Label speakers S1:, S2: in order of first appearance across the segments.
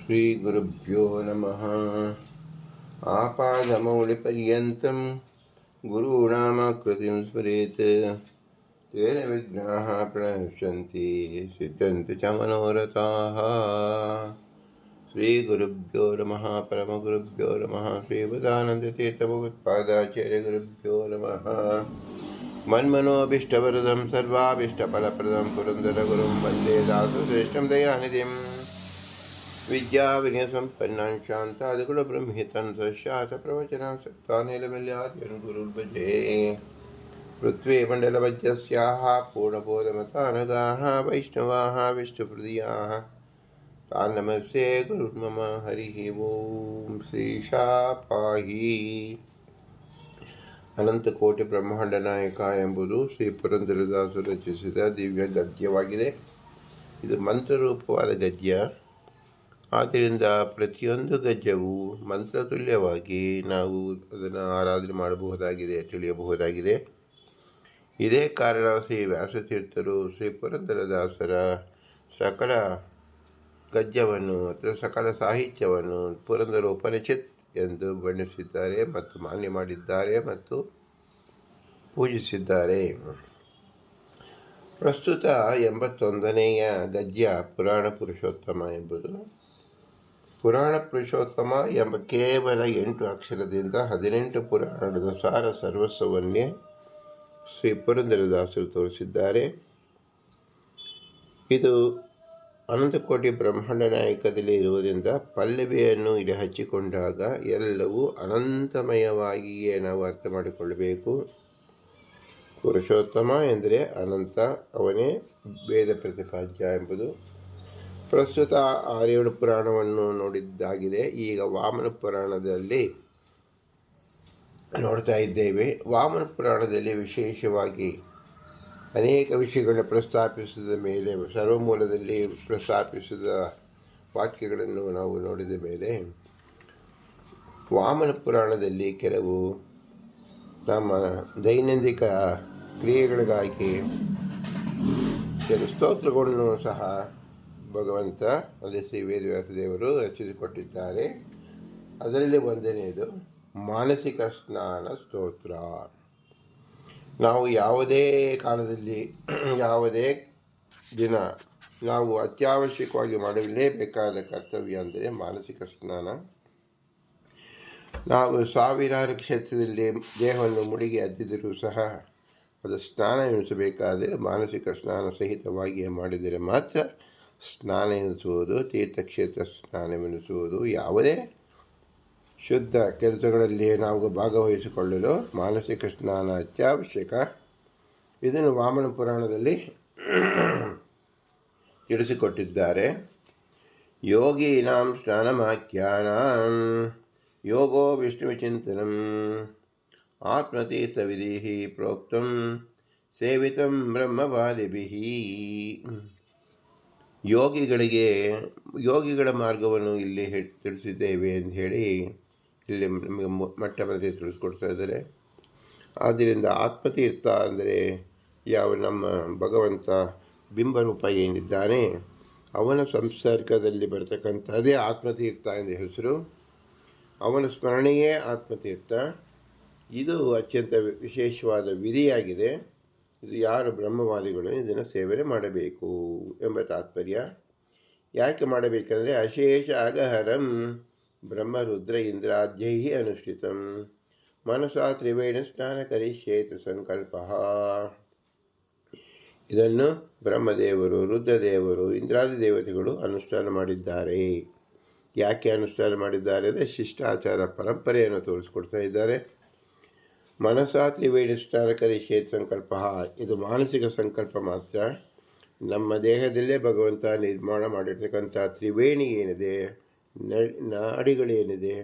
S1: ಶ್ರೀಗುರುಭ್ಯೋ ನಮಃ. ಆಪಾದಮೌಲಿಪರ್ಯಂతం ಗುರುಣಾಮಾಕೃತಿಂ ಸ್ಮರೇತ್ ತೇನ ವಿಘ್ನಾಃ ಪ್ರಣಶ್ಯಂತಿ ಸಿದ್ಧಂತಿ ಚ ಮನೋರಥಾಃ. ಶ್ರೀಗುರುಭ್ಯೋ ನಮಃ. ಪರಮಗುರುಭ್ಯೋ ನಮಃ. ಶ್ರೀಮದಾನಂದತೀರ್ಥಭಗವತ್ಪಾದಾಚಾರ್ಯಗುರುಭ್ಯೋ ನಮಃ. ಮನ್ಮನೋಭೀಷ್ಟವರದಂ ಸರ್ವಾಭೀಷ್ಟಫಲಪ್ರದಂ ಪುರಂದರಗುರುಂ ವಂದೇ ದಾಸಶ್ರೇಷ್ಠಂ ದಯಾನಿಧಿಂ. ವಿದ್ಯಾವಿನಯಸಂಪನ್ನಾನ್ ಶಾಂತಾದಿಗುಣಬ್ರಹ್ಮಿತಾನ್ ಸಶ್ಯಾಸಪ್ರವಚನಾನ್ ಸಕ್ತಾನೇಲಮಲ್ಯಾದ್ಯನ್ ಗುರುರ್ಭಜೆ. ಪೃಥ್ವೀ ಮಂಡಲಮಧ್ಯಸ್ಯಾಃ ಪೂರ್ಣಬೋಧಮತಾನಗಾಃ ವೈಷ್ಣವಾಃ ವಿಷ್ಣುಹೃದಯಾಃ ತಾನ್ ನಮಸ್ತೆ ಗುರುರ್ಮಮ. ಹರಿಃ ಓಂ. ಶ್ರೀಶಾಪಾಹಿ. ಅನಂತಕೋಟಿ ಬ್ರಹ್ಮಾಂಡ ನಾಯಕ ಎಂಬುದು ಶ್ರೀ ಪುರಂದರದಾಸರು ರಚಿಸಿದ ದಿವ್ಯ ಗದ್ಯವಾಗಿದೆ. ಇದು ಮಂತ್ರರೂಪವಾದ ಗದ್ಯ. ಆದ್ದರಿಂದ ಪ್ರತಿಯೊಂದು ಗದ್ಯವೂ ಮಂತ್ರತುಲ್ಯವಾಗಿ ನಾವು ಅದನ್ನು ಆರಾಧನೆ ಮಾಡಬಹುದಾಗಿದೆ, ತಿಳಿಯಬಹುದಾಗಿದೆ. ಇದೇ ಕಾರಣ ಶ್ರೀ ವ್ಯಾಸತೀರ್ಥರು ಶ್ರೀ ಪುರಂದರದಾಸರ ಸಕಲ ಗದ್ಯವನ್ನು ಅಥವಾ ಸಕಲ ಸಾಹಿತ್ಯವನ್ನು ಪುರಂದರ ಉಪನಿಷತ್ ಎಂದು ಬಣ್ಣಿಸಿದ್ದಾರೆ ಮತ್ತು ಮಾನ್ಯ ಮಾಡಿದ್ದಾರೆ ಮತ್ತು ಪೂಜಿಸಿದ್ದಾರೆ. ಪ್ರಸ್ತುತ 81ನೆಯ ಗದ್ಯ ಪುರಾಣ ಪುರುಷೋತ್ತಮ ಎಂಬುದು. ಪುರಾಣ ಪುರುಷೋತ್ತಮ ಎಂಬ ಕೇವಲ 8 ಅಕ್ಷರದಿಂದ 18 ಪುರಾಣದ ಸಾರ ಸರ್ವಸ್ವವನ್ನೇ ಶ್ರೀ ಪುರಂದರದಾಸರು ತೋರಿಸಿದ್ದಾರೆ. ಇದು ಅನಂತಕೋಟಿ ಬ್ರಹ್ಮಾಂಡ ನಾಯಕದಲ್ಲಿ ಇರುವುದರಿಂದ ಪಲ್ಲವಿಯನ್ನು ಇಲ್ಲಿ ಹಚ್ಚಿಕೊಂಡಾಗ ಎಲ್ಲವೂ ಅನಂತಮಯವಾಗಿಯೇ ನಾವು ಅರ್ಥ ಮಾಡಿಕೊಳ್ಳಬೇಕು. ಪುರುಷೋತ್ತಮ ಎಂದರೆ ಅನಂತ, ಅವನೇ ವೇದ ಪ್ರತಿಪಾದ್ಯ ಎಂಬುದು. ಪ್ರಸ್ತುತ 6-7 ಪುರಾಣವನ್ನು ನೋಡಿದ್ದಾಗಿದೆ. ಈಗ ವಾಮನ ಪುರಾಣದಲ್ಲಿ ನೋಡ್ತಾ ಇದ್ದೇವೆ. ವಾಮನ ಪುರಾಣದಲ್ಲಿ ವಿಶೇಷವಾಗಿ ಅನೇಕ ವಿಷಯಗಳನ್ನು ಪ್ರಸ್ತಾಪಿಸಿದ ಮೇಲೆ, ಸರ್ವಮೂಲದಲ್ಲಿ ಪ್ರಸ್ತಾಪಿಸಿದ ವಾಕ್ಯಗಳನ್ನು ನಾವು ನೋಡಿದ ಮೇಲೆ, ವಾಮನ ಪುರಾಣದಲ್ಲಿ ಕೆಲವು ನಮ್ಮ ದೈನಂದಿಕ ಕ್ರಿಯೆಗಳಿಗಾಗಿ ಕೆಲವು ಸ್ತೋತ್ರಗಳನ್ನು ಸಹ ಭಗವಂತ ಅಲ್ಲಿ ಶ್ರೀ ವೇದವ್ಯಾಸದೇವರು ರಚಿಸಿಕೊಟ್ಟಿದ್ದಾರೆ. ಅದರಲ್ಲಿ ಒಂದನೆಯದು ಮಾನಸಿಕ ಸ್ನಾನ ಸ್ತೋತ್ರ. ನಾವು ಯಾವುದೇ ಕಾಲದಲ್ಲಿ ಯಾವುದೇ ದಿನ ನಾವು ಅತ್ಯವಶ್ಯಕವಾಗಿ ಮಾಡಲೇಬೇಕಾದ ಕರ್ತವ್ಯ ಅಂದರೆ ಮಾನಸಿಕ ಸ್ನಾನ. ನಾವು ಸಾವಿರಾರು ಕ್ಷೇತ್ರದಲ್ಲಿ ದೇಹವನ್ನು ಮುಡಿಗೆ ಅದ್ದಿದರೂ ಸಹ ಅದು ಸ್ನಾನ ಎನಿಸಬೇಕಾದರೆ ಮಾನಸಿಕ ಸ್ನಾನ ಸಹಿತವಾಗಿಯೇ ಮಾಡಿದರೆ ಮಾತ್ರ ಸ್ನಾನ ಎನಿಸುವುದು, ತೀರ್ಥಕ್ಷೇತ್ರ ಸ್ನಾನವೆನಿಸುವುದು. ಯಾವುದೇ ಶುದ್ಧ ಕೆಲಸಗಳಲ್ಲಿ ನಾವು ಭಾಗವಹಿಸಿಕೊಳ್ಳಲು ಮಾನಸಿಕ ಸ್ನಾನ ಅತ್ಯವಶ್ಯಕ. ಇದನ್ನು ವಾಮನ ಪುರಾಣದಲ್ಲಿ ತಿಳಿಸಿಕೊಟ್ಟಿದ್ದಾರೆ. ಯೋಗೀನಾಂ ಸ್ನಾನಮಾಖ್ಯಾನಾಂ ಯೋಗೋ ವಿಷ್ಣುವಿಚಿಂತನಂ ಆತ್ಮತೀರ್ಥವಿಧಿಃ ಪ್ರೋಕ್ತಂ ಸೇವಿತಂ ಬ್ರಹ್ಮವಾದಿಭಿಃ. ಯೋಗಿಗಳ ಮಾರ್ಗವನ್ನು ಇಲ್ಲಿ ತಿಳಿಸಿದ್ದೇವೆ ಅಂತ ಹೇಳಿ ಇಲ್ಲಿ ನಮಗೆ ಮೊಟ್ಟ ಮೊದಲೇ ತಿಳಿಸ್ಕೊಡ್ತಾ ಇದ್ದಾರೆ. ಆದ್ದರಿಂದ ಆತ್ಮತೀರ್ಥ ಅಂದರೆ ಯಾವ ನಮ್ಮ ಭಗವಂತ ಬಿಂಬರೂಪ ಏನಿದ್ದಾನೆ ಅವನ ಸಂಸರ್ಗದಲ್ಲಿ ಬರ್ತಕ್ಕಂಥದ್ದೇ ಆತ್ಮತೀರ್ಥ ಎಂದು ಹೆಸರು. ಅವನ ಸ್ಮರಣೆಯೇ ಆತ್ಮತೀರ್ಥ. ಇದು ಅತ್ಯಂತ ವಿಶೇಷವಾದ ವಿಧಿಯಾಗಿದೆ. ಇದು ಯಾರು ಬ್ರಹ್ಮವಾದಿಗಳು ಇದನ್ನು ಸೇವನೆ ಮಾಡಬೇಕು ಎಂಬ ತಾತ್ಪರ್ಯ. ಯಾಕೆ ಮಾಡಬೇಕಂದರೆ ಅಶೇಷ ಅಗಹರಂ ಬ್ರಹ್ಮರುದ್ರ ಇಂದ್ರಾದ್ಯೈ ಅನುಷ್ಠಿತಂ ಮನಸಾ ತ್ರಿವೇಣ ಸ್ನಾನ ಕರಿಷ್ಯೇತ್ ಸಂಕಲ್ಪ. ಇದನ್ನು ಬ್ರಹ್ಮದೇವರು, ರುದ್ರದೇವರು, ಇಂದ್ರಾದಿ ದೇವತೆಗಳು ಅನುಷ್ಠಾನ ಮಾಡಿದ್ದಾರೆ. ಯಾಕೆ ಅನುಷ್ಠಾನ ಮಾಡಿದ್ದಾರೆ ಅಂದರೆ ಶಿಷ್ಟಾಚಾರ ಪರಂಪರೆಯನ್ನು ತೋರಿಸ್ಕೊಡ್ತಾ ಇದ್ದಾರೆ. ಮನಸಾ ತ್ರಿವೇಣಿ ಸ್ನಾನ ಕರಿಷ್ಯೇತ್ ಸಂಕಲ್ಪ. ಇದು ಮಾನಸಿಕ ಸಂಕಲ್ಪ ಮಾತ್ರ. ನಮ್ಮ ದೇಹದಲ್ಲೇ ಭಗವಂತ ನಿರ್ಮಾಣ ಮಾಡಿರ್ತಕ್ಕಂಥ ತ್ರಿವೇಣಿ ಏನಿದೆ, ನಾಡಿಗಳೇನಿದೆ,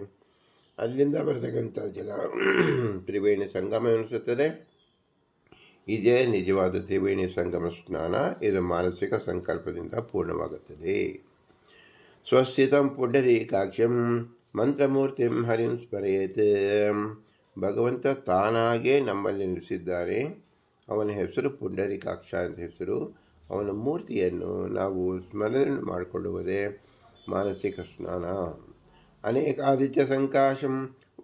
S1: ಅಲ್ಲಿಂದ ಬರ್ತಕ್ಕಂಥ ಜಲ ತ್ರಿವೇಣಿ ಸಂಗಮ ಎನಿಸುತ್ತದೆ. ಇದೇ ನಿಜವಾದ ತ್ರಿವೇಣಿ ಸಂಗಮ ಸ್ನಾನ. ಇದು ಮಾನಸಿಕ ಸಂಕಲ್ಪದಿಂದ ಪೂರ್ಣವಾಗುತ್ತದೆ. ಸ್ವಸ್ಥಿತಂ ಪುಂಡರೀಕಾಕ್ಷಂ ಮಂತ್ರಮೂರ್ತಿಂ ಹರಿಂ ಸ್ಮರೇತ್. ಭಗವಂತ ತಾನಾಗೇ ನಮ್ಮಲ್ಲಿ ನಿಲ್ಲಿಸಿದ್ದಾರೆ. ಅವನ ಹೆಸರು ಪುಂಡರೀಕಾಕ್ಷ ಅಂತ ಹೆಸರು. ಅವನ ಮೂರ್ತಿಯನ್ನು ನಾವು ಸ್ಮರಣೆ ಮಾಡಿಕೊಳ್ಳುವುದೇ ಮಾನಸಿಕ ಸ್ನಾನ. ಅನೇಕಾದಿತ್ಯ ಸಂಕಾಶಂ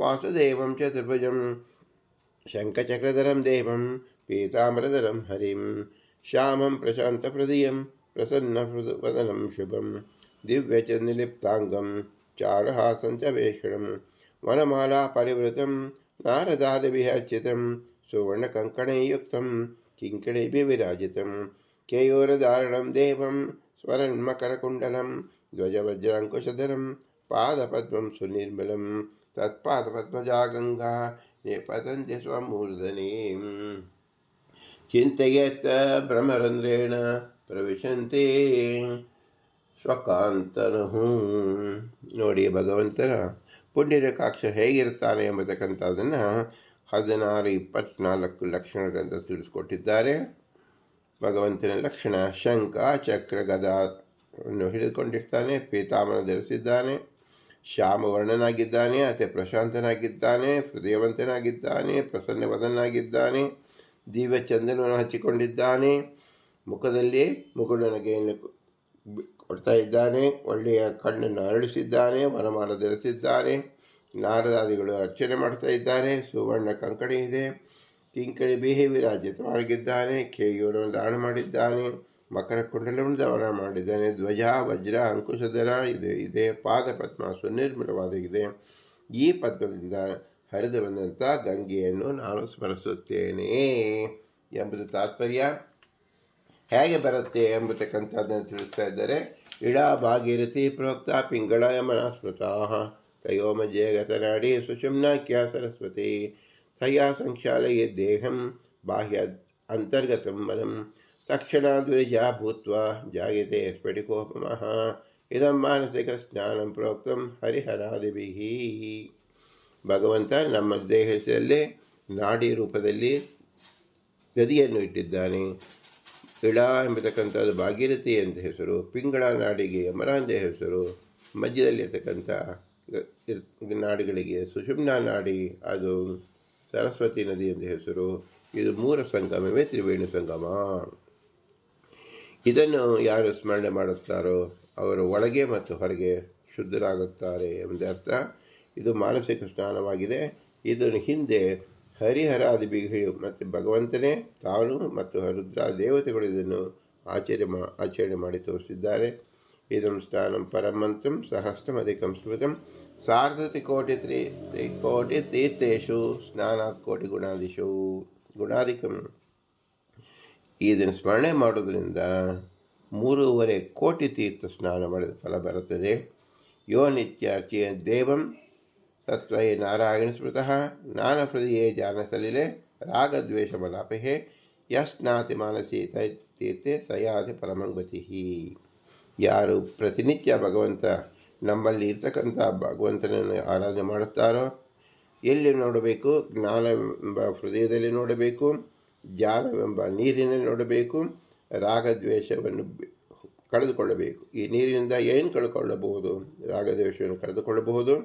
S1: ವಾಸುದೇವಂ ಚತುರ್ಭುಜಂ ಶಂಖಚಕ್ರಧರಂ ದೇವಂ ಪೀತಾಂಬರಧರಂ ಹರಿಂ ಶ್ಯಾಮಂ ಪ್ರಶಾಂತಹೃದಯಂ ಪ್ರಸನ್ನವದನಂ ಶುಭಂ ದಿವ್ಯಚಂದ್ರಲಿಪ್ತಾಂಗಂ ಚಾರುಹಾಸಂ ಚ ವೇಷಣಂ ವನಮಾಲಾ ಪರಿವೃತಂ ನಾರದಾದಿಭಿರ್ಚಿತಂ ಸುವರ್ಣಕಂಕಣೈಯುಕ್ತಂ ಕಿಂಕಣೈಭಿः ವಿರಾಜಿತಂ ಕೇಯೂರಧಾರಣಂ ದೇವಂ ಸ್ವರನ್ಮಕರಕುಂಡಲಂ ಧ್ವಜವಜ್ರಾಂಕುಶಧರಂ ಪಾದಪದ್ಮಂ ಸುನಿರ್ಮಲಂ ತತ್ಪಾದಪದ್ಮಜಾ ಗಂಗಾ ಪತಂತಿ ಸ್ವಮೂರ್ಧನೆ ಚಿಂತೆಯತ್ತ ಬ್ರಹ್ಮರಂಧ್ರೇಣ ಪ್ರವಿಶಂತೆ ಸ್ವಕಾಂತನಃ. ನೋಡಿ, ಭಗವಂತನ ಪುಣ್ಯರೇಖಾಕ್ಷ ಹೇಗಿರ್ತಾನೆ ಎಂಬತಕ್ಕಂಥದ್ದನ್ನು 16-24 ಲಕ್ಷಣಗಳಿಂದ ತಿಳಿಸ್ಕೊಟ್ಟಿದ್ದಾರೆ. ಭಗವಂತನ ಲಕ್ಷಣ: ಶಂಖ ಚಕ್ರ ಗದಾವನ್ನು ಹಿಡಿದುಕೊಂಡಿರ್ತಾನೆ, ಪೀತಾಂಬರ ಧರಿಸಿದ್ದಾನೆ, ಶ್ಯಾಮವರ್ಣನಾಗಿದ್ದಾನೆ, ಅತಿ ಪ್ರಶಾಂತನಾಗಿದ್ದಾನೆ, ಹೃದಯವಂತನಾಗಿದ್ದಾನೆ, ಪ್ರಸನ್ನವದನಾಗಿದ್ದಾನೆ, ದಿವ್ಯ ಚಂದನವನ್ನು ಹಚ್ಚಿಕೊಂಡಿದ್ದಾನೆ, ಮುಖದಲ್ಲಿ ಮುಗುಳನಗೆಯನ್ನು ಕೊಡ್ತಾ ಇದ್ದಾನೆ, ಒಳ್ಳೆಯ ಕಣ್ಣನ್ನು ಅರಳಿಸಿದ್ದಾನೆ, ವನಮಾಲ ಧರಿಸಿದ್ದಾನೆ, ನಾರದಾದಿಗಳು ಅರ್ಚನೆ ಮಾಡ್ತಾ ಇದ್ದಾರೆ, ಸುವರ್ಣ ಕಂಕಣ ಇದೆ, ಕಿಂಕಣಿಭಿः ವಿರಾಜಿತವಾಗಿದ್ದಾನೆ, ಕೇಯೂರವನ್ನು ಧಾರಣ ಮಾಡಿದ್ದಾನೆ, ಮಕರ ಕುಂಡಲವನ್ನು ಧಾರಣ ಮಾಡಿದ್ದಾನೆ, ಧ್ವಜ ವಜ್ರ ಅಂಕುಶಧರ ಇದೆ, ಪಾದಪದ್ಮ ಸುನಿರ್ಮಲವಾಗಿದೆ. ಈ ಪದ್ಮದಿಂದ ಹರಿದು ಬಂದಂಥ ಗಂಗೆಯನ್ನು ನಾನು ಸ್ಮರಿಸುತ್ತೇನೆ ಎಂಬುದು ತಾತ್ಪರ್ಯ. ಹೇಗೆ ಬರುತ್ತೆ ಎಂಬತಕ್ಕಂಥದ್ದನ್ನು ತಿಳಿಸ್ತಾ ಇದ್ದಾರೆ. ಇಡಾ ಭಾಗೀರಥಿ ಪ್ರೋಕ್ತ ಪಿಂಗಳ ಯಮನ ಸ್ಮೃತಾ ತಯೋಮಜೆ ಗತನಾಡಿ ಸುಷುಮ್ನಾಖ್ಯ ಸರಸ್ವತಿ ತಯಾ ಸಂಕ್ಷಾಲಯೇ ದೇಹಂ ಬಾಹ್ಯ ಅಂತರ್ಗತಂ ಮನಂ ತಕ್ಷಣಾದ್ವಿಜಾ ಭೂತ್ವಾ ಜಾಯತೆ ಸ್ಫಟಿಕೋಪಮಃ ಇದಂ ಮಾನಸಿಕ ಸ್ನಾನಂ ಪ್ರೋಕ್ತಂ ಹರಿಹರಾದಿಭಿಃ. ಭಗವಂತ ನಮ್ಮ ದೇಹದಲ್ಲಿ ನಾಡಿ ರೂಪದಲ್ಲಿ ಗದಿಯನ್ನು ಇಟ್ಟಿದ್ದಾನೆ. ಇಳ ಎಂಬತಕ್ಕಂಥದ್ದು ಭಾಗೀರಥಿ ಅಂತ ಹೆಸರು, ಪಿಂಗಳ ನಾಡಿಗೆ ಯಮನ ಅಂತ ಹೆಸರು, ಮಧ್ಯದಲ್ಲಿರ್ತಕ್ಕಂಥ ನಾಡಿಗಳಿಗೆ ಸುಷುಮ್ನಾ ನಾಡಿ, ಅದು ಸರಸ್ವತಿ ನದಿ ಎಂದು ಹೆಸರು. ಇದು 3 ಸಂಗಮವೇ ತ್ರಿವೇಣಿ ಸಂಗಮ. ಇದನ್ನು ಯಾರು ಸ್ಮರಣೆ ಮಾಡುತ್ತಾರೋ ಅವರು ಒಳಗೆ ಮತ್ತು ಹೊರಗೆ ಶುದ್ಧರಾಗುತ್ತಾರೆ ಎಂಬರ್ಥ. ಇದು ಮಾನಸಿಕ ಸ್ನಾನವಾಗಿದೆ. ಇದನ್ನು ಹಿಂದೆ ಹರಿಹರಾದಿಭಿಗಳು ಮತ್ತು ಭಗವಂತನೇ ತಾನು ಮತ್ತು ರುದ್ರ ದೇವತೆಗಳು ಇದನ್ನು ಆಚರಣೆ ಮಾಡಿ ತೋರಿಸಿದ್ದಾರೆ. ಇದಂ ಸ್ನಾನಂ ಪರಮಂತ್ರಂ ಸಹಸ್ರಮಧಿಕಂ ಸ್ಮೃತಂ ಸಾರ್ಧತ್ರಿಕೋಟಿ ತೀರ್ಥೇಶು ಸ್ನಾನಾತ್ ಕೋಟಿ ಗುಣಾಧಿಕಂ. ಇದನ್ನು ಸ್ಮರಣೆ ಮಾಡೋದ್ರಿಂದ 3.5 ಕೋಟಿ ತೀರ್ಥ ಸ್ನಾನ ಮಾಡಿದ ಫಲ ಬರುತ್ತದೆ. ಯೋ ನಿತ್ಯಾರ್ಚಿಯ ದೇವಂ ತತ್ವೇ ನಾರಾಯಣ ಸ್ಮೃತಃ ನಾನಹೃದಯೇ ಜಾನಸಲಿಲೆ ರಾಗದ್ವೇಷಮಲಾಪಹೇ ಯಸ್ನಾತಿ ಮಾನಸಿ ತೀರ್ಥೆ ಸಯಾತಿ ಪರಮಂಗತಿ. ಯಾರು ಪ್ರತಿನಿತ್ಯ ಭಗವಂತ ನಮ್ಮಲ್ಲಿ ಇರ್ತಕ್ಕಂಥ ಭಗವಂತನನ್ನು ಆರಾಧನೆ ಮಾಡುತ್ತಾರೋ ಎಲ್ಲಿ ನೋಡಬೇಕು? ಜ್ಞಾನವೆಂಬ ಹೃದಯದಲ್ಲಿ ನೋಡಬೇಕು, ಜ್ಞಾನವೆಂಬ ನೀರಿನಲ್ಲಿ ನೋಡಬೇಕು, ರಾಗದ್ವೇಷವನ್ನು ಕಳೆದುಕೊಳ್ಳಬೇಕು. ಈ ನೀರಿನಿಂದ ಏನು ಕಳೆದುಕೊಳ್ಳಬಹುದು? ರಾಗದ್ವೇಷವನ್ನು ಕಳೆದುಕೊಳ್ಳಬಹುದು.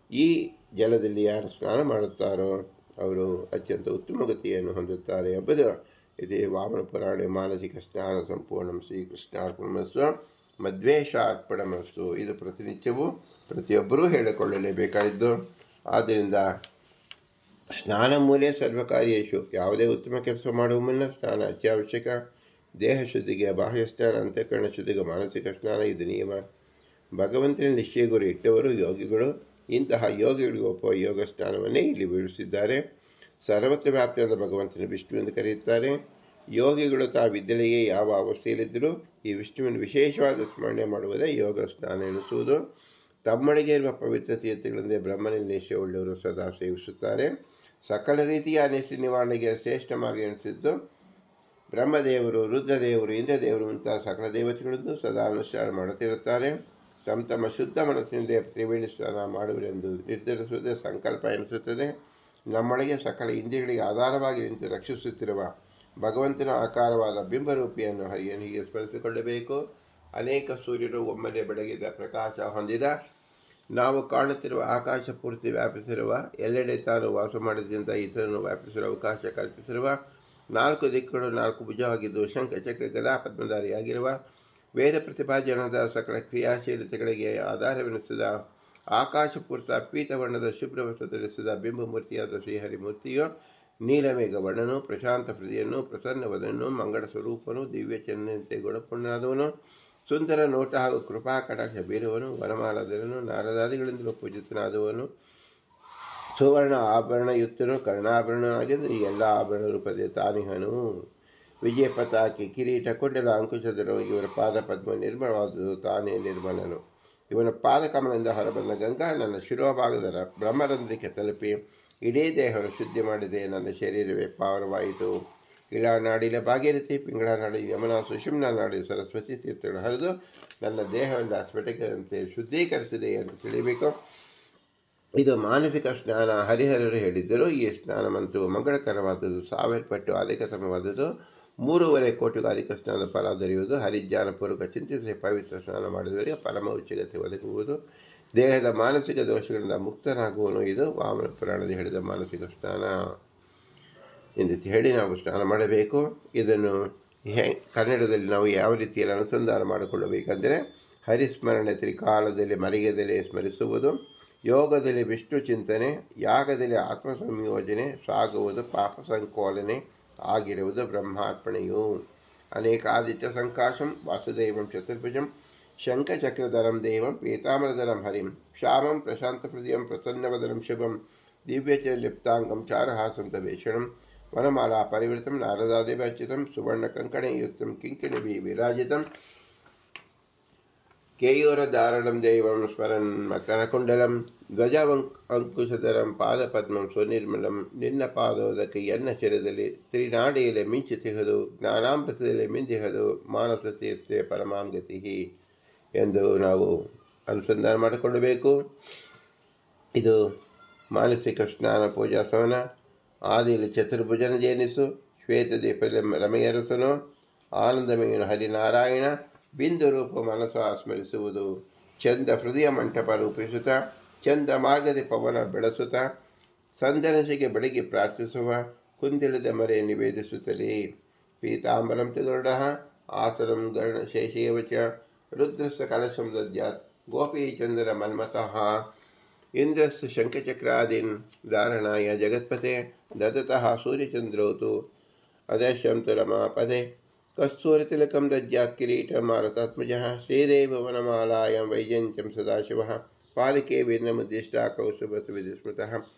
S1: ಈ ಜಲದಲ್ಲಿ ಯಾರು ಸ್ನಾನ ಮಾಡುತ್ತಾರೋ ಅವರು ಅತ್ಯಂತ ಉತ್ತಮ ಗತಿಯನ್ನು ಹೊಂದುತ್ತಾರೆ ಎಂಬುದು ಇದೇ ವಾಮನ ಪುರಾಣ ಮಾನಸಿಕ ಸ್ನಾನ ಸಂಪೂರ್ಣ ಶ್ರೀಕೃಷ್ಣಾರ್ಪಣಮಸ್ತು ಮದ್ವೇಷಾರ್ಪಣಮಸ್ತು. ಇದು ಪ್ರತಿನಿತ್ಯವೂ ಪ್ರತಿಯೊಬ್ಬರೂ ಹೇಳಿಕೊಳ್ಳಲೇಬೇಕಾಗಿದ್ದು. ಆದ್ದರಿಂದ ಸ್ನಾನ ಮೂಲೆ ಸರ್ವಕಾರ್ಯೇಶು, ಯಾವುದೇ ಉತ್ತಮ ಕೆಲಸ ಮಾಡುವ ಮುನ್ನ ಸ್ನಾನ ಅತ್ಯವಶ್ಯಕ. ದೇಹ ಶುದ್ಧಿಗೆ ಬಾಹ್ಯ ಸ್ನಾನ, ಅಂತಃಕರಣ ಶುದ್ಧಿಗೆ ಮಾನಸಿಕ ಸ್ನಾನ, ಇದು ನಿಯಮ. ಭಗವಂತನ ನಿಶ್ಚಯ ಗುರಿ ಇಟ್ಟವರು ಯೋಗಿಗಳು. ಇಂತಹ ಯೋಗಿಗಳಿಗೆ ಒಪ್ಪುವ ಯೋಗ ಸ್ನಾನವನ್ನೇ ಇಲ್ಲಿ ವಿವರಿಸಿದ್ದಾರೆ. ಸರ್ವತ್ರ ವ್ಯಾಪ್ತಿಯಾದ ಭಗವಂತನ ವಿಷ್ಣು ಎಂದು ಕರೆಯುತ್ತಾರೆ. ಯೋಗಿಗಳು ತಾವಿದ್ದಲೆಯೇ ಯಾವ ಅವಸ್ಥೆಯಲ್ಲಿದ್ದರೂ ಈ ವಿಷ್ಣುವಿನ ವಿಶೇಷವಾದ ಸ್ಮರಣೆ ಮಾಡುವುದೇ ಯೋಗ ಸ್ನಾನ ಎನಿಸುವುದು. ತಮ್ಮೊಳಗೆ ಇರುವ ಪವಿತ್ರ ತೀರ್ಥಗಳಿಂದ ಬ್ರಹ್ಮನ ನಿಶ್ಚಯವುಳ್ಳವರು ಸದಾ ಸೇವಿಸುತ್ತಾರೆ. ಸಕಲ ರೀತಿಯ ಅನಿಷ್ಟ ನಿವಾರಣೆಗೆ ಶ್ರೇಷ್ಠ ಮಾರ್ಗ ಎನಿಸಿದ್ದು ಬ್ರಹ್ಮದೇವರು, ರುದ್ರದೇವರು, ಇಂದ್ರದೇವರು ಮುಂತಾದ ಸಕಲ ದೇವತೆಗಳನ್ನು ಸದಾ ಅನುಷ್ಠಾನ ಮಾಡುತ್ತಿರುತ್ತಾರೆ. ತಮ್ಮ ಶುದ್ಧ ಮನಸ್ಸಿನಿಂದ ತ್ರಿವೇಣಿ ಸ್ನಾನ ಮಾಡುವರೆಂದು ನಿರ್ಧರಿಸುವುದೇ ಸಂಕಲ್ಪ ಎನಿಸುತ್ತದೆ. ನಮ್ಮೊಳಗೆ ಸಕಲ ಇಂದ್ರಿಯಗಳಿಗೆ ಆಧಾರವಾಗಿ ನಿಂತು ರಕ್ಷಿಸುತ್ತಿರುವ ಭಗವಂತನ ಆಕಾರವಾದ ಬಿಂಬರೂಪಿಯನ್ನು ಹರಿಯನ್ನು ಹೀಗೆ ಸ್ಮರಿಸಿಕೊಳ್ಳಬೇಕು. ಅನೇಕ ಸೂರ್ಯರು ಒಮ್ಮೆಲೆ ಬೆಳಗಿದ ಪ್ರಕಾಶ ಹೊಂದಿದ, ನಾವು ಕಾಣುತ್ತಿರುವ ಆಕಾಶ ಪೂರ್ತಿ ವ್ಯಾಪಿಸಿರುವ, ಎಲ್ಲೆಡೆ ತಾನು ವಾಸ ಮಾಡಿದಂಥ ಇತರನ್ನು ವ್ಯಾಪಿಸಿರುವ ಅವಕಾಶ ಕಲ್ಪಿಸಿರುವ, 4 ದಿಕ್ಕುಗಳು 4 ಭುಜವಾಗಿದ್ದು ಶಂಖ ಚಕ್ರ ಗದಾ ಪದ್ಮಧಾರಿಯಾಗಿರುವ, ವೇದ ಪ್ರತಿಪಾದ್ಯನಾದ ಸಕಲ ಕ್ರಿಯಾಶೀಲತೆಗಳಿಗೆ ಆಧಾರವೆನಿಸಿದ ಆಕಾಶಪೂರ್ತ ಪೀತವರ್ಣದ ಶುಭ್ರವಸ್ತ್ರ ಧರಿಸಿದ ಬಿಂಬಮೂರ್ತಿಯಾದ ಶ್ರೀಹರಿಮೂರ್ತಿಯು ನೀಲಮೇಘ ವರ್ಣನು, ಪ್ರಶಾಂತ ಹೃದಯನು, ಪ್ರಸನ್ನವದನು, ಮಂಗಳ ಸ್ವರೂಪನು, ದಿವ್ಯ ಚೆನ್ನಂತೆ ಗುಣಪೂರ್ಣನಾದವನು, ಸುಂದರ ನೋಟ ಹಾಗೂ ಕೃಪಾ ಕಟಾಕ್ಷ ಬೀರುವನು, ವನಮಾಲಧರನು, ನಾರದಾದಿಗಳಿಂದಲೂ ಪೂಜಿತನಾದವನು, ಸುವರ್ಣ ಆಭರಣಯುಕ್ತನು, ಕರ್ಣಾಭರಣನಾಗಿದ್ದು ಈ ಎಲ್ಲ ಆಭರಣ ರೂಪದ ತಾನಿಹನು. ವಿಜಯ ಪತಾಕೆ, ಕಿರೀಟ, ಕುಂಡಲ, ಅಂಕುಶಧರು ಇವರ ಪಾದ ಪದ್ಮ ನಿರ್ಮಲವಾದುದು, ತಾನೇ ನಿರ್ಮಲನು. ಇವನ ಪಾದಕಮಲದಿಂದ ಹೊರಬಂದ ಗಂಗಾ ನನ್ನ ಶಿರೋಭಾಗದ ಬ್ರಹ್ಮರಂಧ್ರಕ್ಕೆ ತಲುಪಿ ಇಡೀ ದೇಹವನ್ನು ಶುದ್ಧಿ ಮಾಡಿದೆ. ನನ್ನ ಶರೀರವೇ ಪಾವನವಾಯಿತು. ಇಳನಾಡಿನ ಭಾಗೀರಥಿ, ಪಿಂಗಳನಾಡಿ ಯಮುನಾ, ಸುಷುಮ್ನ ನಾಡಿ ಸರಸ್ವತಿ ತೀರ್ಥಗಳು ಹರಿದು ನನ್ನ ದೇಹವನ್ನು ಸ್ಫಟಿಕದಂತೆ ಶುದ್ಧೀಕರಿಸಿದೆ ಎಂದು ತಿಳಿಯಬೇಕು. ಇದು ಮಾನಸಿಕ ಸ್ನಾನ. ಹರಿಹರರು ಹೇಳಿದ್ದರು, ಈ ಸ್ನಾನ ಮಂತ್ರವು ಮಂಗಳಕರವಾದದ್ದು, 1000 ಪಟ್ಟು ಅಧಿಕತಮವಾದದ್ದು, 3.5 ಕೋಟಿಗೂ ಅಧಿಕ ಸ್ನಾನದ ಫಲ ದೊರೆಯುವುದು. ಹರಿಜ್ಞಾನಪೂರ್ವಕ ಚಿಂತಿಸಿ ಪವಿತ್ರ ಸ್ನಾನ ಮಾಡಿದವರಿಗೆ ಪರಮ ಉಚ್ಚಗತಿ ಒದಗುವುದು. ದೇಹದ ಮಾನಸಿಕ ದೋಷಗಳಿಂದ ಮುಕ್ತನಾಗುವನು. ಇದು ವಾಮನ ಪುರಾಣದಲ್ಲಿ ಹೇಳಿದ ಮಾನಸಿಕ ಸ್ನಾನ ಎಂದು ಹೇಳಿ ನಾವು ಸ್ನಾನ ಮಾಡಬೇಕು. ಇದನ್ನು ಕನ್ನಡದಲ್ಲಿ ನಾವು ಯಾವ ರೀತಿಯಲ್ಲಿ ಅನುಸಂಧಾನ ಮಾಡಿಕೊಳ್ಳಬೇಕೆಂದರೆ, ಹರಿಸ್ಮರಣೆ ತ್ರಿಕಾಲದಲ್ಲಿ ಮರೆಯದಲ್ಲಿ ಸ್ಮರಿಸುವುದು, ಯೋಗದಲ್ಲಿ ವಿಷ್ಣು ಚಿಂತನೆ, ಯಾಗದಲ್ಲಿ ಆತ್ಮ ಸಂಯೋಜನೆ ಸಾಗುವುದು, ಪಾಪ ಸಂಕೋಲನೆ ಆಗಿರುವುದು ಬ್ರಹ್ಮಾರ್ಪಣೆಯು. ಅನೇಕಾದಿತ್ಯ ಸಂಕಾಶಂ ವಾಸುದೇವಂ ಚತುರ್ಭುಜಂ ಶಂಖಚಕ್ರಧರಂ ದೇವಂ ಪೀತಾಂಬರಧರಂ ಹರಿಂ ಶ್ಯಾಮಂ ಪ್ರಶಾಂತಹೃದಯಂ ಪ್ರಸನ್ನವದನಂ ಶುಭಂ ದಿವ್ಯಚಲಿಪ್ತಾಂಗಂ ಚಾರುಹಾಸಂ ತವೇಷಣಂ ವನಮಾಲಾ ಪರಿವೃತಂ ನಾರದಾದಿವ್ಯರ್ಚಿತಂ ಸುವರ್ಣಕಂಕಣಯುಕ್ತಂ ಕಿಂಕಿಣಿಭಿಃ ವಿರಾಜಿತಂ ಕೇಯೂರಧಾರಣಂ ದೇವಂ ಸ್ಮರನ್ ಮಕರಕುಂಡಲಂ ಧ್ವಜವಂಕುಶಧರಂ ಪಾದಪದ್ಮಂ ಸ್ವನಿರ್ಮಲಂ. ನಿನ್ನ ಪಾದೋದಕ್ಕೆ ಎನ್ನ ಶಿರದಲ್ಲಿ ತ್ರಿನಾಡಿಯಲ್ಲಿ ಮಿಂಚು ತಿಹದು, ಜ್ಞಾನಾಮೃತದಲ್ಲಿ ಮಿಂದಿಹದು, ಮಾನಸ ತೀರ್ಥೆ ಪರಮಾಂಗತಿ ಎಂದು ನಾವು ಅನುಸಂಧಾನ ಮಾಡಿಕೊಳ್ಳಬೇಕು. ಇದು ಮಾನಸಿಕ ಸ್ನಾನ ಪೂಜಾ ಸವನ. ಆದಿಯಲ್ಲಿ ಚತುರ್ಭುಜನ ಜೇನಿಸು, ಶ್ವೇತದೀಪದಲ್ಲಿ ರಮೆಯರಸನು, ಆನಂದಮಯನು ಹರಿನಾರಾಯಣ, ಬಿಂದು ರೂಪ ಮನಸ್ಸು ಸ್ಮರಿಸುವುದು, ಚಂದ ಹೃದಯ ಮಂಟಪ ರೂಪಿಸುತ್ತ, ಚಂದ ಮಾರ್ಗದ ಪವನ ಬೆಳೆಸುತ್ತ, ಸಂದನಸಿಗೆ ಬೆಳಗ್ಗೆ ಪ್ರಾರ್ಥಿಸುವ, ಕುಂದಿಳಿದ ಮರೆ ನಿವೇದಿಸುತ್ತಲೇ. ಪೀತಾಂಬರಂ ಚ ಗರುಡ ಆಸನಂ ಗರುಡಶೇಷೇವ ಚ ರುದ್ರಸ್ಥ ಕಲಶಂ ದದ್ಯಾತ್ ಗೋಪೀಚಂದ್ರ ಮನ್ಮತಃ ಇಂದ್ರಸ್ಥ ಶಂಖಚಕ್ರಾದೀನ್ ಧಾರಣಾಯ ಜಗತ್ಪತೆ ದದತಃ ಸೂರ್ಯಚಂದ್ರೌತು ಅದಶ್ಯಂ ತು ರಮಾಪದೆ ಕಸ್ತೂರಿತಿಲಕಂ ದದ್ಯಾತ್ ಕಿರೀಟಂ ಮಾರುತಾತ್ಮಜಃ ಶ್ರೀದೇವ ವನಮಾಲಾಯಾಂ ವೈಜಯಂತ್ಯಂ ಸದಾಶಿವಃ ಪಾಲಿಕೆ ವೇದನಮುದ್ದಿಷ್ಟಾ ಕೌಸ್ತುಭಸ್ಮೃತಃ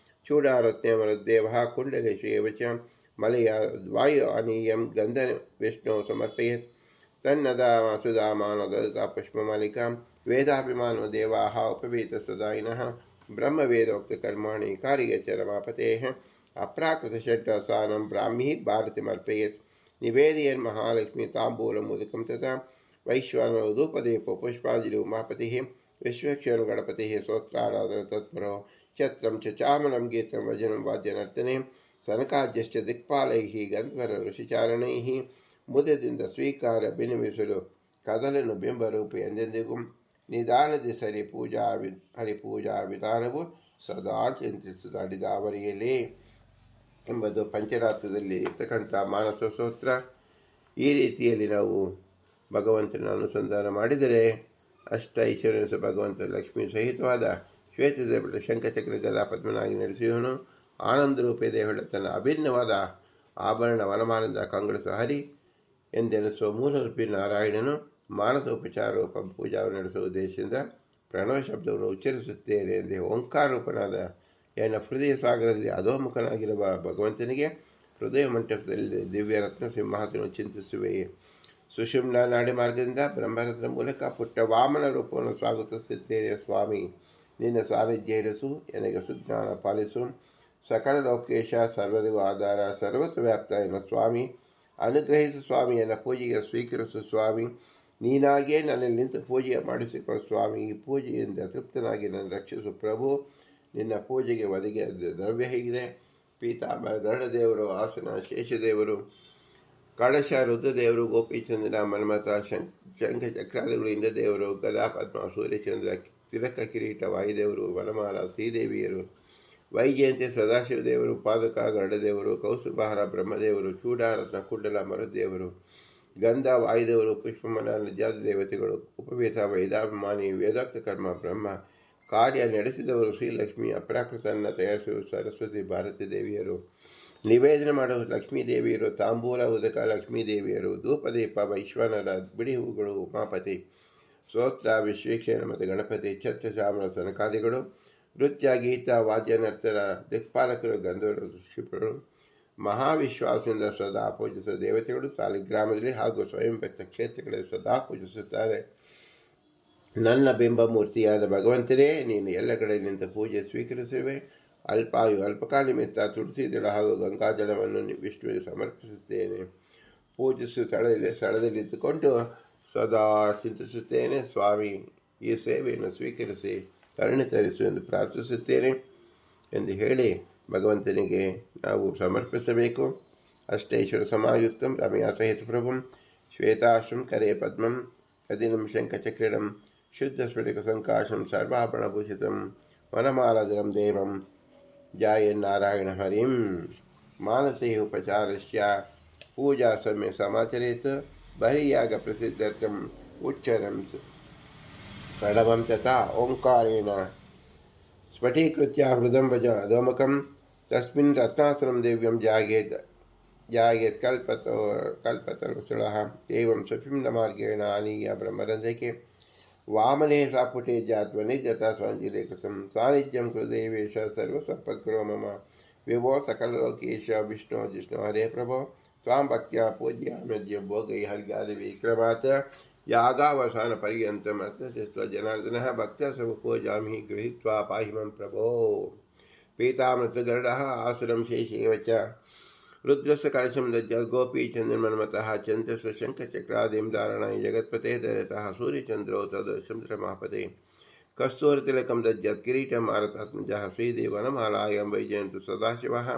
S1: ಚೂಡಾರತ್ನಮರುದ್ದೇವಃ ಕುಂಡಲೇಶೇವ ಚ ಮಲಯ ವಾಯು ಅನೀಯಂ ಗಂಧ ವಿಷ್ಣು ಸಮರ್ಪಯೇತ್ ತನ್ನದಾ ಸುಧಾಮಾನದಾ ಪುಷ್ಪಮಾಲಿಕಾಂ ವೇದಾಭಿಮಾನೋ ದೇವಾಃ ಉಪವೀತ ಸದಾಯಿನಃ ಬ್ರಹ್ಮವೇದೋಕ್ತಕರ್ಮಾಣಿ ಕಾರ್ಯಚ ರಮಾಪತೇಃ ಅಪ್ರಾಕೃತ ಷಡ್ರಸಾನಂ ಬ್ರಾಹ್ಮೀ ಭಾರತಿಮರ್ಪಯೇತ್ ನಿವೇದಯನ್ ಮಹಾಲಕ್ಷ್ಮೀ ತಾಂಬೂಲಂ ಮುದುಕಂ ತಥಾ ವೈಶ್ವಾನರೋ ಧೂಪದೀಪೋ ಪುಷ್ಪಾಂಜಲಿ ಉಮಾಪತಿಃ ವಿಶ್ವೇಶ್ವರೋ ಗಣಪತಿಃ ಸ್ತೋತ್ರಾರಾಧನ ತತ್ಪರೋ ಛತ್ರಂ ಚ ಚಾಮರಂ ಗೀತಂ ವಜನಂ ವಾದ್ಯನರ್ತನೆ ಸನಕಾದ್ಯಶ್ಚ ದಿಕ್ಪಾಲೈಃ ಗಂಧರ್ವ ಋಷಿಚಾರಣೈಃ ಮುದದಿಂದ ಸ್ವೀಕಾರ ಬಿನಿಮಿಸಲು ಕದಲನು ಬಿಂಬರೂಪಿ ಎಂದೆಂದಿಗೂ ನಿಧಾನದಿ ಸರಿ ಹರಿಪೂಜಾ ವಿಧಾನವು ಸದಾ ಚಿಂತಿಸುತ್ತ ಅಡಿದಾವರಿಯಲೇ ಎಂಬುದು ಪಂಚರಾತ್ರದಲ್ಲಿ ಇರ್ತಕ್ಕಂಥ ಮಾನಸ ಸ್ತೋತ್ರ. ಈ ರೀತಿಯಲ್ಲಿ ನಾವು ಭಗವಂತನ ಅನುಸಂಧಾನ ಮಾಡಿದರೆ ಅಷ್ಟ ಐಶ್ವರ್ಯ ಭಗವಂತ ಲಕ್ಷ್ಮೀ ಸಹಿತವಾದ ಶ್ವೇತದೇವರ ಶಂಖಚಕ್ರ ಗದಾ ಪದ್ಮನಾಗಿ ನಡೆಸುವನು. ಆನಂದ ರೂಪೇ ದೇವಳ ತನ್ನ ಅಭಿನ್ನವಾದ ಆಭರಣ ವನಮಾನದ ಕಂಗೊಳಿಸುವ ಹರಿ ಎಂದೆನಿಸುವ ಮೂಲರೂಪಿ ನಾರಾಯಣನು ಮಾನಸೋಪಚಾರ ರೂಪ ಪೂಜಾವನ್ನು ನಡೆಸುವ ಉದ್ದೇಶದಿಂದ ಪ್ರಣವ ಶಬ್ದವನ್ನು ಉಚ್ಚರಿಸುತ್ತೇನೆ ಎಂದೇ ಓಂಕಾರೂಪನಾದ ಎನ್ನ ಹೃದಯ ಸಾಗರದಲ್ಲಿ ಅಧೋಮುಖನಾಗಿರುವ ಭಗವಂತನಿಗೆ ಹೃದಯ ಮಂಟಪದಲ್ಲಿ ದಿವ್ಯ ರತ್ನ ಸಿಂಹಾಸನವನ್ನು ಚಿಂತಿಸುವೆಯೇ. ಸುಷುಮ್ನ ನಾಡಿ ಮಾರ್ಗದಿಂದ ಬ್ರಹ್ಮರತ್ನ ಮೂಲಕ ಪುಟ್ಟ ವಾಮನ ರೂಪವನ್ನು ಸ್ವಾಗತಿಸುತ್ತೇನೆ. ಸ್ವಾಮಿ, ನಿನ್ನ ಸಾನ್ನಿಧ್ಯ ಇರಿಸು, ನನಗೆ ಸುಜ್ಞಾನ ಪಾಲಿಸು. ಸಕಲ ಲೋಕೇಶ, ಸರ್ವರಿಗೂ ಆಧಾರ, ಸರ್ವತ್ರ ವ್ಯಾಪ್ತ ಎನ್ನ ಸ್ವಾಮಿ, ಅನುಗ್ರಹಿಸು ಸ್ವಾಮಿ. ಎನ್ನ ಪೂಜೆಗೆ ಸ್ವೀಕರಿಸು ಸ್ವಾಮಿ. ನೀನಾಗಿಯೇ ನನ್ನಲ್ಲಿ ನಿಂತು ಪೂಜೆ ಮಾಡಿಸಿಕೊ ಸ್ವಾಮಿ. ಈ ಪೂಜೆಯಿಂದ ತೃಪ್ತನಾಗಿ ನನ್ನ ರಕ್ಷಿಸು ಪ್ರಭು. ನಿನ್ನ ಪೂಜೆಗೆ ಒದಗಿದ ದ್ರವ್ಯ ಹೇಗಿದೆ: ಪೀತಾಂಬರ, ಗರುಡದೇವರು, ಆಸನ, ಶೇಷದೇವರು, ಕಳಶ, ರುದ್ರದೇವರು, ಗೋಪೀಚಂದ್ರ, ಮನ್ಮಥ, ಶಂಖಚಕ್ರಾದಿಗಳು, ಇಂದ್ರದೇವರು, ಗದಾ ಪದ್ಮ, ಸೂರ್ಯಚಂದ್ರ, ತಿಲಕ, ಕಿರೀಟ, ವಾಯುದೇವರು, ವನಮಾಲ, ಶ್ರೀದೇವಿಯರು, ವೈಜಯಂತಿ, ಸದಾಶಿವದೇವರು, ಪಾದಕ, ಗರುಡದೇವರು, ಕೌಸ್ತುಭಹಾರ, ಬ್ರಹ್ಮದೇವರು, ಚೂಡಾರತ್ನ, ಕುಂಡಲ, ಮರುದೇವರು, ಗಂಧ ವಾಯುದೇವರು, ಪುಷ್ಪಮನ, ನಿಜಾದ ದೇವತೆಗಳು, ಉಪವೇತ ವೇದಾಭಿಮಾನಿ, ವೇದೋಕ್ತ ಕರ್ಮ ಬ್ರಹ್ಮ, ಕಾರ್ಯ ನಡೆಸಿದವರು ಶ್ರೀಲಕ್ಷ್ಮಿ, ಅಪ್ರಾಕೃತನ್ನು ತಯಾರಿಸುವ ಸರಸ್ವತಿ ಭಾರತೀ ದೇವಿಯರು, ನಿವೇದನೆ ಮಾಡುವ ಲಕ್ಷ್ಮೀ ದೇವಿಯರು, ತಾಂಬೂಲ ಉದಕ ಲಕ್ಷ್ಮೀ ದೇವಿಯರು, ಧೂಪದೀಪ ವೈಶ್ವಾನರ, ಬಿಡಿ ಹೂಗಳು ಉಮಾಪತಿ, ಸ್ತೋತ್ರ ವಿಶ್ವೇಕ್ಷಣ ಮತ್ತು ಗಣಪತಿ, ಛತ್ರ ಚಾಮರ ಸನಕಾದಿಗಳು, ನೃತ್ಯ ಗೀತ ವಾದ್ಯ ನರ್ತರ ದಿಕ್ಪಾಲಕರು, ಗಂಧರ್ವರು, ಋಷಿಪರು, ಮಹಾವಿಶ್ವಾಸದಿಂದ ಸದಾ ಪೂಜಿಸುವ ದೇವತೆಗಳು ಸಾಲಿಗ್ರಾಮದಲ್ಲಿ ಹಾಗೂ ಸ್ವಯಂ ವ್ಯಕ್ತ ಕ್ಷೇತ್ರಗಳಲ್ಲಿ ಸದಾ ಪೂಜಿಸುತ್ತಾರೆ. ನನ್ನ ಬಿಂಬಮೂರ್ತಿಯಾದ ಭಗವಂತನೇ, ನೀನು ಎಲ್ಲ ಕಡೆ ನಿಂತ ಪೂಜೆ ಸ್ವೀಕರಿಸಿರುವೆ. ಅಲ್ಪಾಯು ಅಲ್ಪಕಾಲ ನಿಮಿತ್ತ ತುಳಸಿ ದಳ ಹಾಗೂ ಗಂಗಾಜಲವನ್ನು ವಿಷ್ಣುವಿಗೆ ಸಮರ್ಪಿಸುತ್ತೇನೆ. ಪೂಜಿಸುವ ಸ್ಥಳದಲ್ಲಿದ್ದುಕೊಂಡು ಸದಾ ಚಿಂತಿಸುತ್ತೇನೆ. ಸ್ವಾಮಿ, ಈ ಸೇವೆಯನ್ನು ಸ್ವೀಕರಿಸಿ ಕರುಣೆ ತರಿಸು ಎಂದು ಪ್ರಾರ್ಥಿಸುತ್ತೇನೆ ಎಂದು ಹೇಳಿ ಭಗವಂತನಿಗೆ ನಾವು ಸಮರ್ಪಿಸಬೇಕು. ಅಷ್ಟೈಶ್ವರ ಸಮಾಯುಕ್ತಂ ರಮಯಾ ಸಹಿತ ಪ್ರಭುಂ ಶ್ವೇತಾಶ್ವಂ ಕರೆ ಪದ್ಮಂ ಕದಿನಂ ಶಂಖಚಕ್ರಿಣಂ ಶುದ್ಧ ಸ್ಫಟಿಕ ಸಂಕಾಶಂ ಸರ್ವಾಭರಣಭೂಷಿತಂ ವನಮಾಲಧರಂ ದೇವಂ ಜಾಯನ್ನಾರಾಯಣ ಹರಿಂ ಮಾನಸೇ ಉಪಚಾರಸ್ಯ ಪೂಜಾ ಸಮ್ಯಕ್ ಸಮಾಚರೇತ್ ಬಹಿಯಾಗ ಪ್ರಸಿದ್ಧರ್ಥಂ ಉಚ್ಚರಂ ಪ್ರಣವಂ ತಥಾ ಓಂಕಾರೇಣ ಸ್ಫಟೀಕೃತ್ಯ ಹೃದಂ ಭಜ ಅಧೋಮುಖಂ ತಸ್ಮಿನ್ ರತ್ನಾಸನಂ ದಿವ್ಯಂ ಜಾಗೇತ್ ಕಲ್ಪತರುಸುಳಃ ಏವಂ ಸ್ವಪಿಂಡ ಮಾರ್ಗೇಣ ಆನೀಯ ಬ್ರಹ್ಮರಂಧಕೆ ವಾಮನೇ ಸಾಪುಟೇ ಜಾತ್ಮನಿ ಜತಾ ಸ್ವಾಂಜಲಿ ಕೃತಂ ಸಾನ್ನಿಧ್ಯಂ ಕೃದೇವೇಶ ಸರ್ವಸಂಪತ್ಕರೋ ಮಮ ವಿಭೋ ಸಕಲಲೋಕೇಶ ವಿಷ್ಣು ಜಿಷ್ಣು ಹರೇ ಪ್ರಭೋ ತ್ವಾಂ ಭಕ್ತ್ಯಾ ಪೂಜ್ಯಾಮ್ಯದ್ಯ ಭೋಗೈ ಹರ್ಗಾದಿ ವಿಕ್ರಮಾತ್ ಯಾಗಾವಸಾನ ಪರ್ಯಂತಂ ಅತ್ಯಸ್ವ ಜನಾರ್ದನಃ ಭಕ್ತ ಸಮಪೂಜಾಮಿ ಗೃಹೀತ್ವಾ ಪಾಹಿ ಮಂ ಪ್ರಭೋ. ಪೀತಾಮೃತಗರುಡಃ ಆಸುರಂ ಶೇಷೇವ ಚ ರುದ್ರಸ್ಯ ಕಲಶಂ ದಜ್ಜಾತ್ ಗೋಪೀಚಂದ್ರಮನ್ಮತಃ ಚಂದ್ರಸ್ಯ ಶಂಖಚಕ್ರಾದಿಂ ಧಾರಣಾಯ ಜಗತ್ಪತೆ ದಯತಃ ಸೂರ್ಯಚಂದ್ರೌ ತದೃಶಂ ಶ್ರಮಾಪತೆ ಕಸ್ತೂರಿತಿಲಕಂ ದಜ್ಜಾತ್ ಕಿರೀಟಂ ಆರತಾತ್ಮಜಃ ಶ್ರೀದೇವನಮಾಲಾಯಂ ವೈಜಯಂತು ಸದಾಶಿವಃ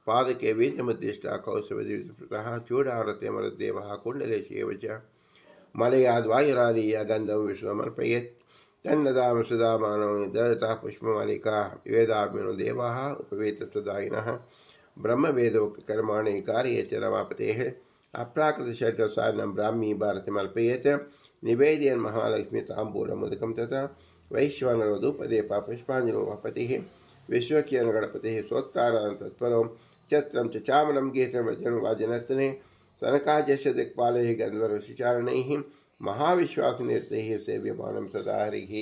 S1: ಪಾದಕೆ ವೇದಮಧ್ಯಷ್ಟ ಕೌಸ್ತುಭದಿವ್ಯಸ್ಮೃತಃ ಚೂಡಾರತೆ ಮರದೇವಃ ಕುಂಡಲೇಶೇವ ಚ ಮಲಯಾದ್ವಾಯುರಾದೀಯ ಗಂಧಂ ವಿಶ್ವಮರ್ಪಯೇತ್ ತನ್ನದಾಮ ಸದಾ ಮಾನವ ದಯತಃ ಪುಷ್ಪಮಾಲಿಕಾ ವೇದಾಭಿನೋ ದೇವಾಃ ಉಪವೇತತ್ವದಾಯಿನಃ ಬ್ರಹ್ಮವೇದೋಕ್ತಕರ್ಮಾಣಿ ಕಾರ್ಯೇ ಚ ರಮಾಪತೇಃ ಅಪ್ರಾಕೃತಷಡ್ರಸಾಯನಂ ಬ್ರಾಹ್ಮೀ ಭಾರತಿಮರ್ಪಯೇತ್ ನಿವೇದಯನ್ ಮಹಾಲಕ್ಷ್ಮೀ ತಾಂಬೂಲಮುದಕಂ ತಥಾ ವೈಶ್ವಾನರೋ ಧೂಪದೀಪ ಪುಷ್ಪಾಂಜಲೋ ಪತಿಃ ವಿಶ್ವಕ್ಯೇನ ಗಣಪತಿಃ ಸ್ತೋತ್ರಾರಾಧನ ತತ್ಪರೋ ಛತ್ರಂ ಚ ಚಾಮರಂ ಗೀತಂ ವಜ್ರಂ ವಾದ್ಯನರ್ತನೆ ಸನಕಾದ್ಯಸ್ಯ ದಿಕ್ಪಾಲೈಃ ಗಂಧರ್ವಶಿಚಾರಣೈಃ ಮಹಾವಿಶ್ವಾಸನಿರ್ತೈಃ ಸೇವ್ಯಮಾನಂ ಸದಾ ಹರಿಃ.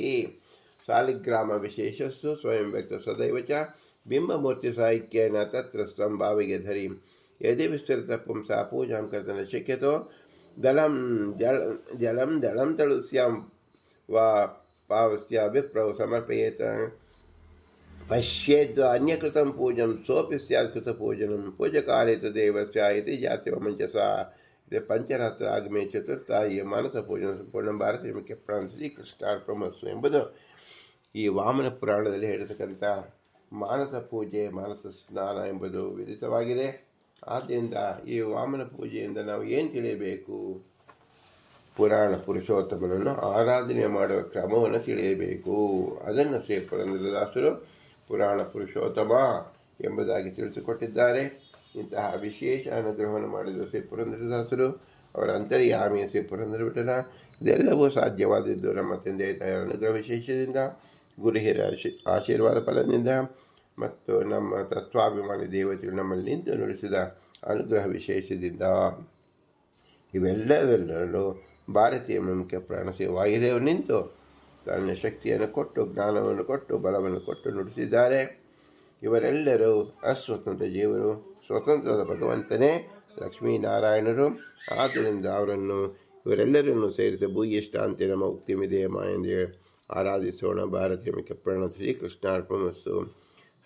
S1: ಸಾಲಿಗ್ರಾಮ ವಿಶೇಷಸ್ಸು ಸ್ವಯಂ ವ್ಯಕ್ತ ಸದೈವ ಚ ಬಿಂಬಮೂರ್ತಿ ಸಾಹಿತ್ಯೇನ ತತ್ರಸ್ಥಂ ಭಾವಿಗೆ ಧರಿ ಯದಿ ವಿಸ್ತೃತ ಪುಂಸಾ ಪೂಜಾಂ ಕರ್ತನ ಶಕ್ಯತೋ ಜಲಂ ತಳುಸ್ಯಾಂ ವಾ ಪಾವಸ್ಯ ವಿಪ್ರೌ ಸಮರ್ಪಯೇತ್ ಪಶ್ಯೇದ್ ಅನ್ಯಕೃತಂ ಪೂಜಂ ಸೋಪಿ ಸ್ಯಾತ್ ಕೃತಪೂಜನಂ ಪೂಜಕಾಲೇ ತದೇವ ಇತಿ ಜಾತಿವ ಮಂಚಸ. ಇದು ಪಂಚರಾತ್ರ ಆಗಮೇ ಚತುರ್ಥಾಯಿ ಮಾನಸ ಪೂಜನ ಸಂಪೂರ್ಣ ಭಾರತೀಯ ಮುಖ್ಯ ಪ್ರಾಣ ಶ್ರೀಕೃಷ್ಣಾರ್ಪಣಮಸ್ತು ಎಂಬುದು ಈ ವಾಮನ ಪುರಾಣದಲ್ಲಿ ಹೇಳಿರ್ತಕ್ಕಂಥ ಮಾನಸ ಪೂಜೆ, ಮಾನಸ ಸ್ನಾನ ಎಂಬುದು ವಿದಿತವಾಗಿದೆ. ಆದ್ದರಿಂದ ಈ ವಾಮನ ಪೂಜೆಯಿಂದ ನಾವು ಏನು ತಿಳಿಯಬೇಕು? ಪುರಾಣ ಪುರುಷೋತ್ತಮನನ್ನು ಆರಾಧನೆ ಮಾಡುವ ಕ್ರಮವನ್ನು ತಿಳಿಯಬೇಕು. ಅದನ್ನು ಶ್ರೀ ಪುರಂದರದಾಸರು ಪುರಾಣ ಪುರುಷೋತ್ತಮ ಎಂಬುದಾಗಿ ತಿಳಿಸಿಕೊಟ್ಟಿದ್ದಾರೆ. ಇಂತಹ ವಿಶೇಷ ಅನುಗ್ರಹವನ್ನು ಮಾಡಿದ ಶ್ರೀ ಪುರಂದರದಾಸರು, ಅವರ ಅಂತರ್ಯಾಮಿ ಶ್ರೀ ಪುರಂದರ ವಿಠಲ. ಇದೆಲ್ಲವೂ ಸಾಧ್ಯವಾದದ್ದು ನಮ್ಮ ತಂದೆ ತಾಯಿಯ ಅನುಗ್ರಹ ವಿಶೇಷದಿಂದ, ಗುರು ಹಿರಿಯರ ಆಶೀರ್ವಾದ ಫಲದಿಂದ ಮತ್ತು ನಮ್ಮ ತತ್ವಾಭಿಮಾನಿ ದೇವತೆಗಳು ನಮ್ಮಲ್ಲಿ ನಿಂತು ನುಡಿಸಿದ ಅನುಗ್ರಹ ವಿಶೇಷದಿಂದ. ಇವೆಲ್ಲದರಲ್ಲೂ ಭಾರತೀಯ ಮುಖ್ಯ ಪ್ರಾಣ ಶ್ರೀ ವಾಯುದೇವರು ನಿಂತು ತನ್ನ ಶಕ್ತಿಯನ್ನು ಕೊಟ್ಟು, ಜ್ಞಾನವನ್ನು ಕೊಟ್ಟು, ಬಲವನ್ನು ಕೊಟ್ಟು ನುಡಿಸಿದ್ದಾರೆ. ಇವರೆಲ್ಲರೂ ಅಸ್ವತಂತ್ರ ಜೀವರು, ಸ್ವತಂತ್ರದ ಭಗವಂತನೇ ಲಕ್ಷ್ಮೀನಾರಾಯಣರು. ಆದ್ದರಿಂದ ಇವರೆಲ್ಲರನ್ನು ಸೇರಿಸಿ ಭೂಯಿಷ್ಟಾಂತಿ ನಮ್ಮ ಉಕ್ತಿಮಿದೆಯಮ್ಮ ಎಂದು ಆರಾಧಿಸೋಣ. ಭಾರತೀಯ ಮುಖ್ಯ ಪ್ರಾಣ ಶ್ರೀಕೃಷ್ಣಾರ್ಪಣಮಸ್ತು.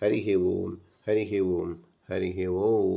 S1: ಹರಿ ಓಂ, ಹರಿ ಓಂ, ಹರಿ ಓಂ.